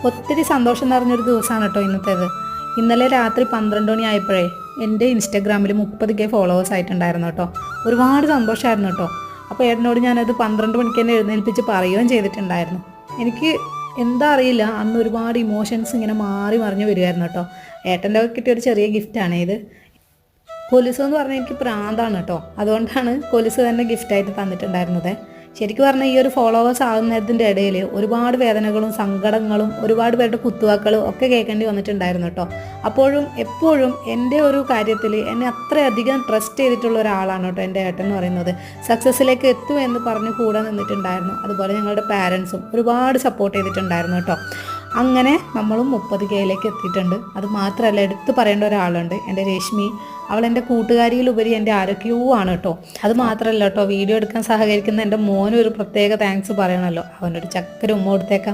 ഒത്തിരി സന്തോഷം നിറഞ്ഞൊരു ദിവസമാണ് കേട്ടോ ഇന്നത്തേത്. ഇന്നലെ രാത്രി 12 മണി ആയപ്പോഴേ എൻ്റെ ഇൻസ്റ്റഗ്രാമിൽ 30K ഫോളോവേഴ്സ് ആയിട്ടുണ്ടായിരുന്നു കേട്ടോ. ഒരുപാട് സന്തോഷമായിരുന്നു കേട്ടോ. അപ്പോൾ ഏട്ടനോട് ഞാനത് 12 മണിക്ക് തന്നെ എഴുന്നേൽപ്പിച്ച് പറയുകയും ചെയ്തിട്ടുണ്ടായിരുന്നു. എനിക്ക് എന്താ അറിയില്ല, അന്ന് ഒരുപാട് ഇമോഷൻസ് ഇങ്ങനെ മാറി മറിഞ്ഞ് വരുമായിരുന്നു കേട്ടോ. ഏട്ടൻ്റെ കിട്ടിയൊരു ചെറിയ ഗിഫ്റ്റാണ് ഇത്. കൊലുസ് എന്ന് പറഞ്ഞാൽ എനിക്ക് പ്രാന്താണ് കേട്ടോ. അതുകൊണ്ടാണ് കൊലുസ് തന്നെ ഗിഫ്റ്റായിട്ട് തന്നിട്ടുണ്ടായിരുന്നത്. ശരിക്കും പറഞ്ഞാൽ ഈ ഒരു ഫോളോവേഴ്സ് ആകുന്നതിൻ്റെ ഇടയിൽ ഒരുപാട് വേദനകളും സങ്കടങ്ങളും ഒരുപാട് പേരുടെ കുത്തുവാക്കളും ഒക്കെ കേൾക്കേണ്ടി വന്നിട്ടുണ്ടായിരുന്നു കേട്ടോ. അപ്പോഴും എപ്പോഴും എൻ്റെ ഒരു കാര്യത്തിൽ എന്നെ അത്രയധികം ട്രസ്റ്റ് ചെയ്തിട്ടുള്ള ഒരാളാണ് കേട്ടോ എൻ്റെ ഏട്ടൻ എന്ന് പറയുന്നത്. സക്സസ്സിലേക്ക് എത്തും എന്ന് പറഞ്ഞ് കൂടെ നിന്നിട്ടുണ്ടായിരുന്നു. അതുപോലെ ഞങ്ങളുടെ പാരൻസും ഒരുപാട് സപ്പോർട്ട് ചെയ്തിട്ടുണ്ടായിരുന്നു കേട്ടോ. അങ്ങനെ നമ്മളും 30Kയിലേക്ക് എത്തിയിട്ടുണ്ട്. അത് മാത്രമല്ല, എടുത്തു പറയേണ്ട ഒരാളുണ്ട്, എൻ്റെ രശ്മി. അവൾ എൻ്റെ കൂട്ടുകാരിയിലുപരി എൻ്റെ ആരൊക്കെയോ ആണ് കേട്ടോ. അത് മാത്രമല്ല കേട്ടോ, വീഡിയോ എടുക്കാൻ സഹകരിക്കുന്ന എൻ്റെ മോനും ഒരു പ്രത്യേക താങ്ക്സ് പറയണമല്ലോ. അവനൊരു ചക്കര ഉമ്മ കൊടുത്തേക്കാം.